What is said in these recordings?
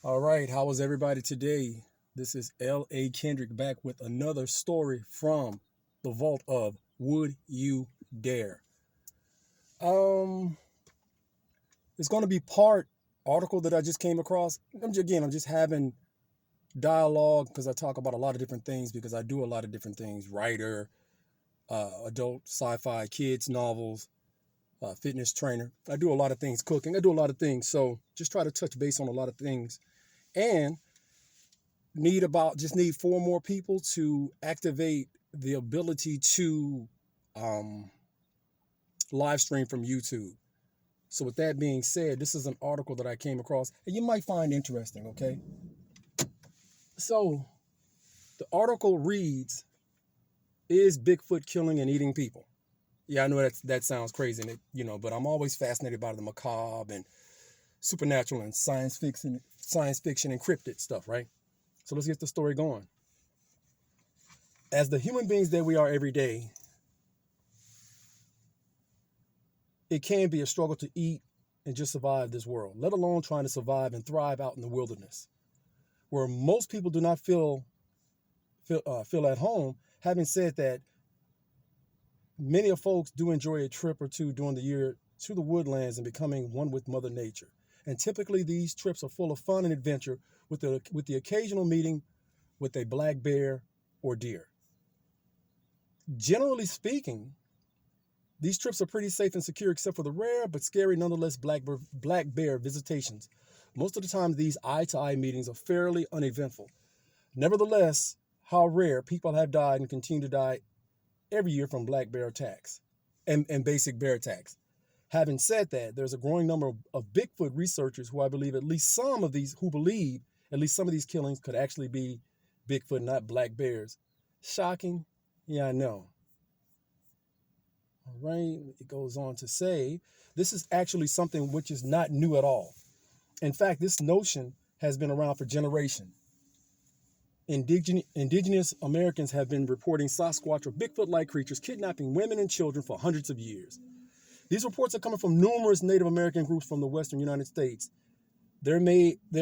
All right, how was everybody today? This is L.A. Kendrick back with another story from the vault of Would You Dare? Um, it's going to be part article that I just came across. I'm just having dialogue because I talk about a lot of different things because I do a lot of different things: writer, adult sci-fi, kids novels, fitness trainer. I do a lot of things, cooking. I do a lot of things. So just try to touch base on a lot of things and need four more people to activate the ability to um, live stream from YouTube. So with that being said, this is an article that I came across and you might find interesting. Okay, so the article reads: Is Bigfoot killing and eating people? Yeah, I know that sounds crazy, but I'm always fascinated by the macabre and supernatural and science fiction encrypted stuff, right? So let's get the story going. As the human beings that we are every day, it can be a struggle to eat and just survive this world, let alone trying to survive and thrive out in the wilderness, where most people do not feel at home. Having said that, many of folks do enjoy a trip or two during the year to the woodlands and becoming one with Mother Nature. And typically, these trips are full of fun and adventure, with the occasional meeting with a black bear or deer. Generally speaking, these trips are pretty safe and secure except for the rare but scary nonetheless black bear visitations. Most of the time, these eye-to-eye meetings are fairly uneventful. Nevertheless, how rare people have died and continue to die every year from black bear attacks and basic bear attacks. Having said that, there's a growing number of Bigfoot researchers who believe at least some of these killings could actually be Bigfoot, not black bears. Shocking? Yeah, I know. All right, it goes on to say this is actually something which is not new at all. In fact, this notion has been around for generations. Indigenous Americans have been reporting Sasquatch or Bigfoot-like creatures kidnapping women and children for hundreds of years. These reports are coming from numerous Native American groups from the western United States. There are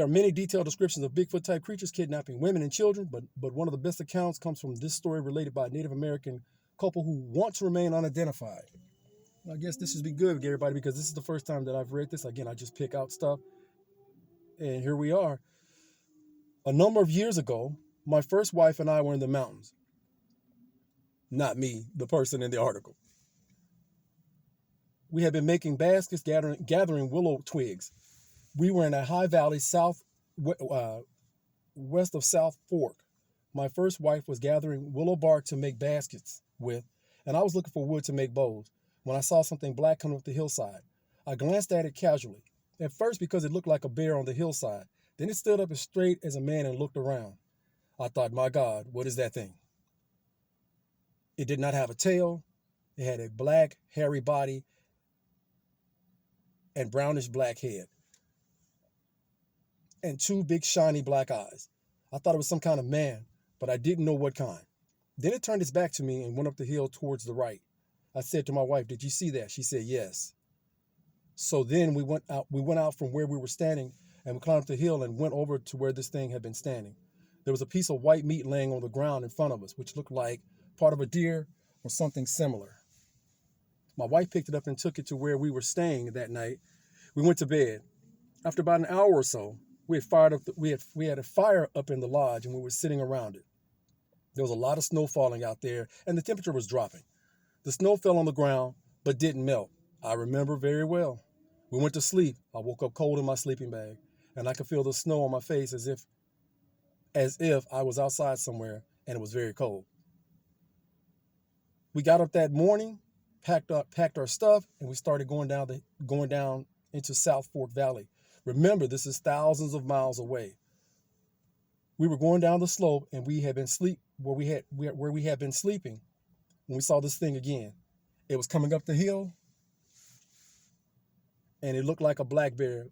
many detailed descriptions of Bigfoot-type creatures kidnapping women and children, but one of the best accounts comes from this story related by a Native American couple who want to remain unidentified. I guess this should be good with everybody because this is the first time that I've read this. Again, I just pick out stuff, and here we are. A number of years ago, my first wife and I were in the mountains. Not me, the person in the article. We had been making baskets, gathering willow twigs. We were in a high valley west of South Fork. My first wife was gathering willow bark to make baskets with, and I was looking for wood to make bows when I saw something black coming up the hillside. I glanced at it casually, at first because it looked like a bear on the hillside. Then it stood up as straight as a man and looked around. I thought, my God, what is that thing? It did not have a tail. It had a black, hairy body and brownish black head and two big, shiny black eyes. I thought it was some kind of man, but I didn't know what kind. Then it turned its back to me and went up the hill towards the right. I said to my wife, "Did you see that?" She said, "Yes." So then we went out from where we were standing and we climbed up the hill and went over to where this thing had been standing. There was a piece of white meat laying on the ground in front of us, which looked like part of a deer or something similar. My wife picked it up and took it to where we were staying that night. We went to bed. After about an hour or so, we had a fire up in the lodge and we were sitting around it. There was a lot of snow falling out there and the temperature was dropping. The snow fell on the ground but didn't melt. I remember very well. We went to sleep. I woke up cold in my sleeping bag and I could feel the snow on my face as if I was outside somewhere and it was very cold. We got up that morning, packed our stuff, and we started going down into South Fork Valley. Remember, this is thousands of miles away. We were going down the slope, and we had been where we had been sleeping when we saw this thing again. It was coming up the hill, and it looked like a black bear.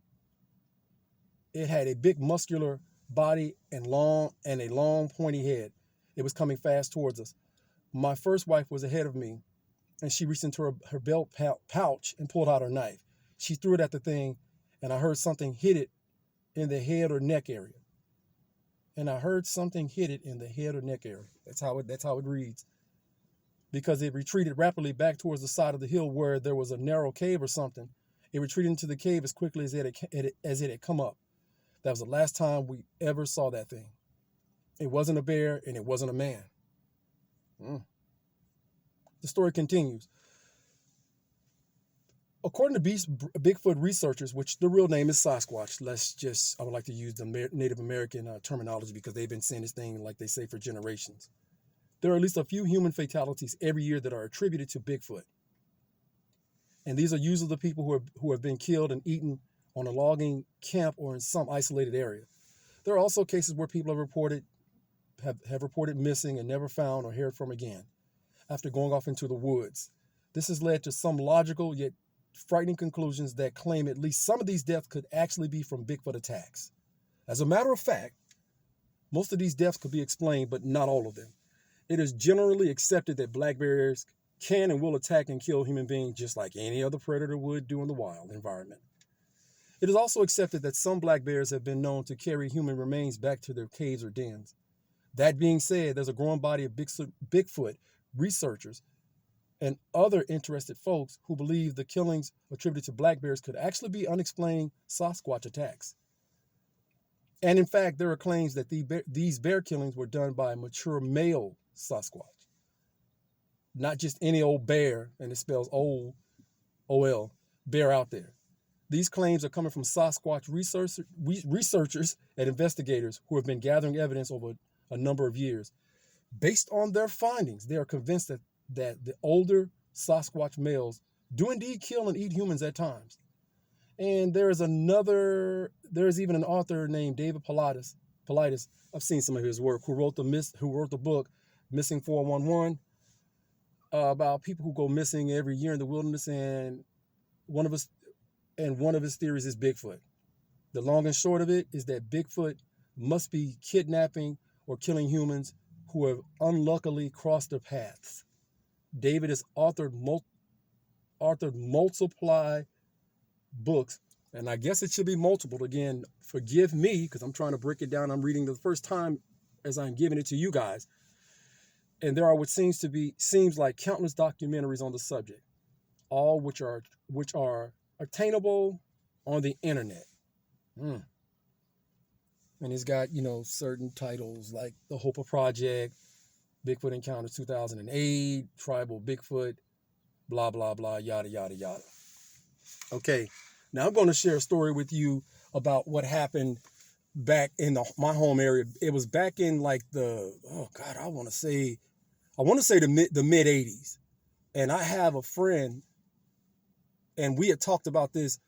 It had a big muscular body and a long pointy head. It was coming fast towards us. My first wife was ahead of me, and she reached into her belt pouch and pulled out her knife. She threw it at the thing, and I heard something hit it in the head or neck area. And I heard something hit it in the head or neck area. That's how it reads. Because it retreated rapidly back towards the side of the hill where there was a narrow cave or something. It retreated into the cave as quickly as it had come up. That was the last time we ever saw that thing. It wasn't a bear and it wasn't a man. The story continues. According to Bigfoot researchers, which the real name is Sasquatch, I would like to use the Native American terminology because they've been saying this thing, like they say, for generations. There are at least a few human fatalities every year that are attributed to Bigfoot. And these are usually the people who have been killed and eaten on a logging camp or in some isolated area. There are also cases where people have reported missing and never found or heard from again after going off into the woods. This has led to some logical yet frightening conclusions that claim at least some of these deaths could actually be from Bigfoot attacks. As a matter of fact, most of these deaths could be explained, but not all of them. It is generally accepted that black bears can and will attack and kill human beings just like any other predator would do in the wild environment. It is also accepted that some black bears have been known to carry human remains back to their caves or dens. That being said, there's a growing body of Bigfoot researchers and other interested folks who believe the killings attributed to black bears could actually be unexplained Sasquatch attacks. And in fact, there are claims that these bear killings were done by a mature male Sasquatch, not just any old bear, and it spells old, O-L, bear out there. These claims are coming from Sasquatch researchers and investigators who have been gathering evidence over a number of years. Based on their findings, they are convinced that the older Sasquatch males do indeed kill and eat humans at times. And there is even an author named David Paulides. I've seen some of his work, who wrote the book Missing 411, about people who go missing every year in the wilderness, and one of his theories is Bigfoot. The long and short of it is that Bigfoot must be kidnapping or killing humans who have unluckily crossed their paths. David has authored multiple books, and I guess it should be multiple. Again, forgive me because I'm trying to break it down. I'm reading the first time as I'm giving it to you guys. And there are what seems like countless documentaries on the subject, all which are attainable on the internet. And it's got, certain titles like The Hooper Project, Bigfoot Encounter 2008, Tribal Bigfoot, blah, blah, blah, yada, yada, yada. Okay, now I'm going to share a story with you about what happened back in my home area. It was back in like I want to say the mid 80s. And I have a friend, and we had talked about this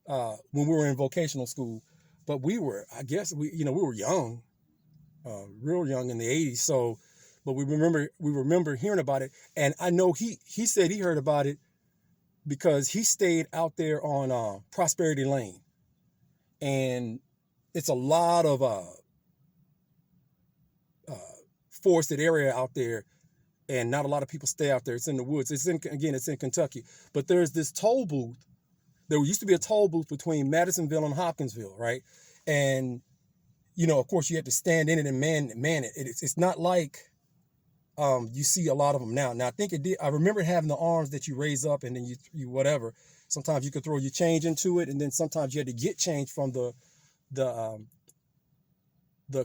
when we were in vocational school, but we were young, real young in the 80s. So, but we remember hearing about it. And I know he said he heard about it because he stayed out there on Prosperity Lane. And it's a lot of forested area out there, and not a lot of people stay out there. It's in the woods. It's in Kentucky. But there's this toll booth. There used to be a toll booth between Madisonville and Hopkinsville, right? And, of course, you had to stand in it and man it. It's not like you see a lot of them now. Now, I think it did. I remember having the arms that you raise up and then you whatever. Sometimes you could throw your change into it, and then sometimes you had to get change from the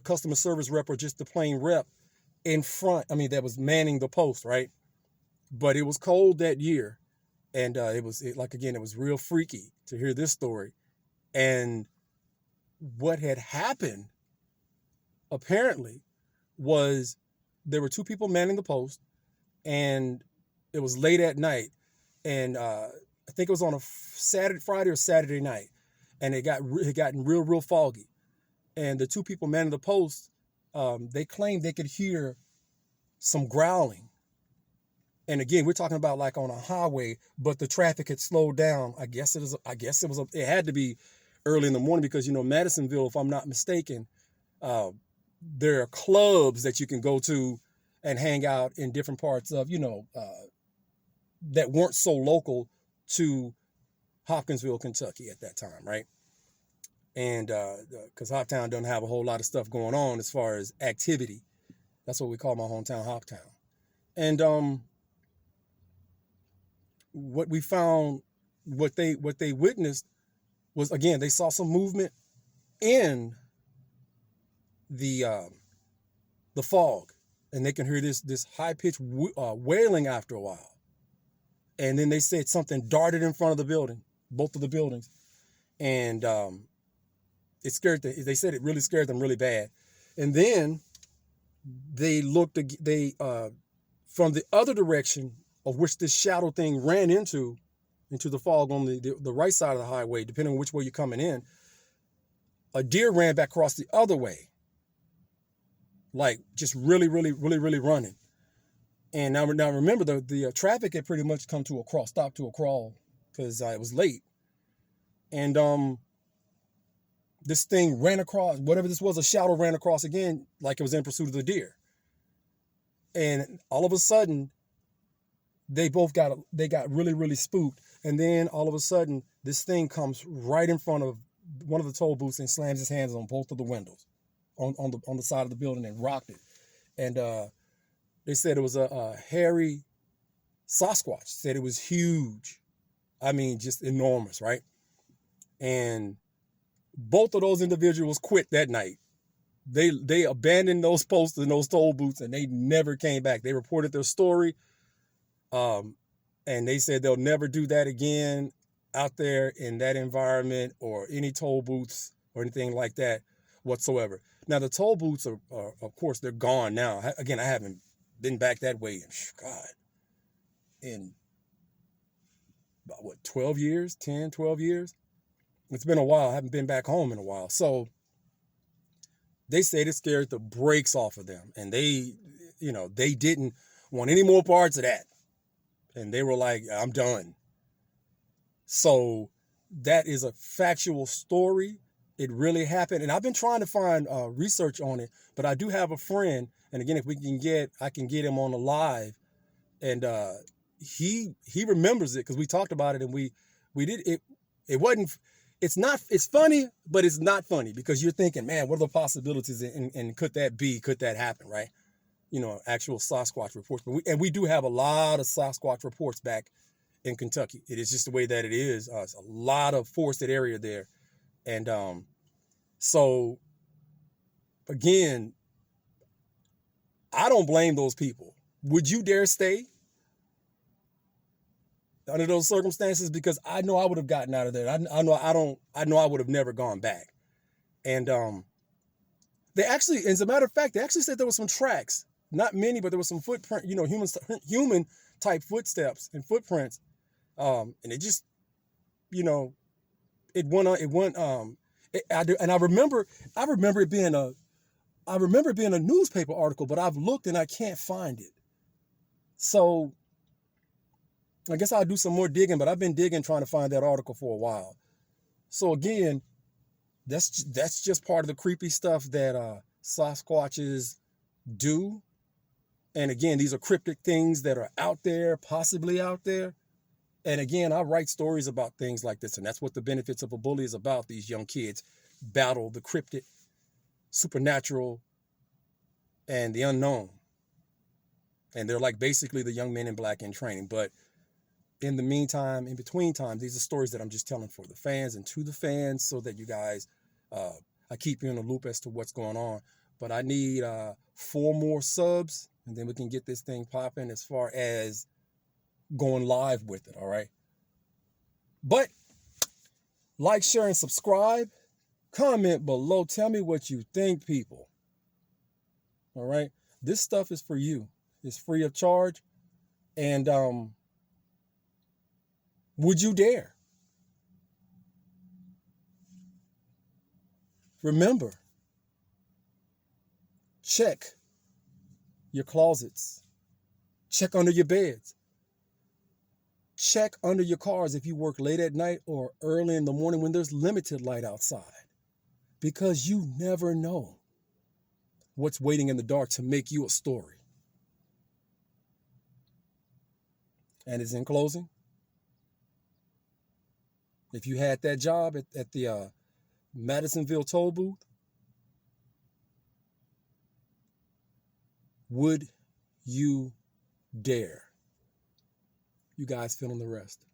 customer service rep or just the plain rep in front. I mean, that was manning the post, right? But it was cold that year, and it was real freaky to hear this story. And what had happened apparently was there were two people manning the post, and it was late at night, and I think it was on a Friday or Saturday night, and it gotten real foggy, and the two people manning the post, they claimed they could hear some growling. And again, we're talking about like on a highway, but the traffic had slowed down. It had to be early in the morning because, Madisonville, if I'm not mistaken, there are clubs that you can go to and hang out in different parts of, that weren't so local to Hopkinsville, Kentucky at that time, right? And because Hoptown doesn't have a whole lot of stuff going on as far as activity. That's what we call my hometown, Hoptown. And what we found, what they witnessed was, again, they saw some movement in the fog, and they can hear this high pitched wailing after a while. And then they said something darted in front of the building, both of the buildings, and it scared they said it really scared them really bad. And then they looked, from the other direction of which this shadow thing ran into the fog on the right side of the highway, depending on which way you're coming in, a deer ran back across the other way, like just really, really, really, really running. And now remember, the traffic had pretty much come to a crawl, stopped to a crawl, because it was late. And this thing ran across, whatever this was, a shadow ran across again, like it was in pursuit of the deer. And all of a sudden, they got really, really spooked. And then all of a sudden, this thing comes right in front of one of the toll booths and slams his hands on both of the windows on the side of the building and rocked it. And they said it was a hairy Sasquatch. Said it was huge. I mean, just enormous, right? And both of those individuals quit that night. They abandoned those posts and those toll booths, and they never came back. They reported their story, and they said they'll never do that again out there in that environment or any toll booths or anything like that whatsoever. Now, the toll booths are of course, they're gone now. Again, I haven't been back that way in about 12 years, 10, 12 years. It's been a while. I haven't been back home in a while. So they said it scared the brakes off of them. And they didn't want any more parts of that. And they were like, I'm done. So that is a factual story. It really happened. And I've been trying to find research on it, but I do have a friend. And again, if I can get him on the live. And he remembers it because we talked about it, and we did it. It wasn't, it's funny, but it's not funny, because you're thinking, man, what are the possibilities, and could that happen, right? Actual Sasquatch reports. But we do have a lot of Sasquatch reports back in Kentucky. It is just the way that it is. It's a lot of forested area there. And so, again, I don't blame those people. Would you dare stay under those circumstances? Because I know I would have gotten out of there. I know I would have never gone back. And they actually, as a matter of fact, they actually said there was some tracks, not many, but there was some footprint, human type footsteps and footprints. And it just, it went. I remember it being a newspaper article, but I've looked and I can't find it. So I guess I'll do some more digging, but I've been digging trying to find that article for a while. So again, that's just part of the creepy stuff that Sasquatches do. And again, these are cryptic things that are out there, possibly out there. And again, I write stories about things like this, and that's what the benefits of a bully is about. These young kids battle the cryptic, supernatural, and the unknown. And they're like basically the young men in black in training. But in the meantime, in between times, these are stories that I'm just telling for the fans and to the fans, so that you guys, I keep you in the loop as to what's going on. But I need 4 more subs, and then we can get this thing popping as far as going live with it, all right? But like, share, and subscribe. Comment below. Tell me what you think, people. All right? This stuff is for you. It's free of charge. And would you dare? Remember, check your closets. Check under your beds. Check under your cars if you work late at night or early in the morning when there's limited light outside. Because you never know what's waiting in the dark to make you a story. And it's in closing. If you had that job at the Madisonville toll booth? Would you dare? You guys fill in the rest.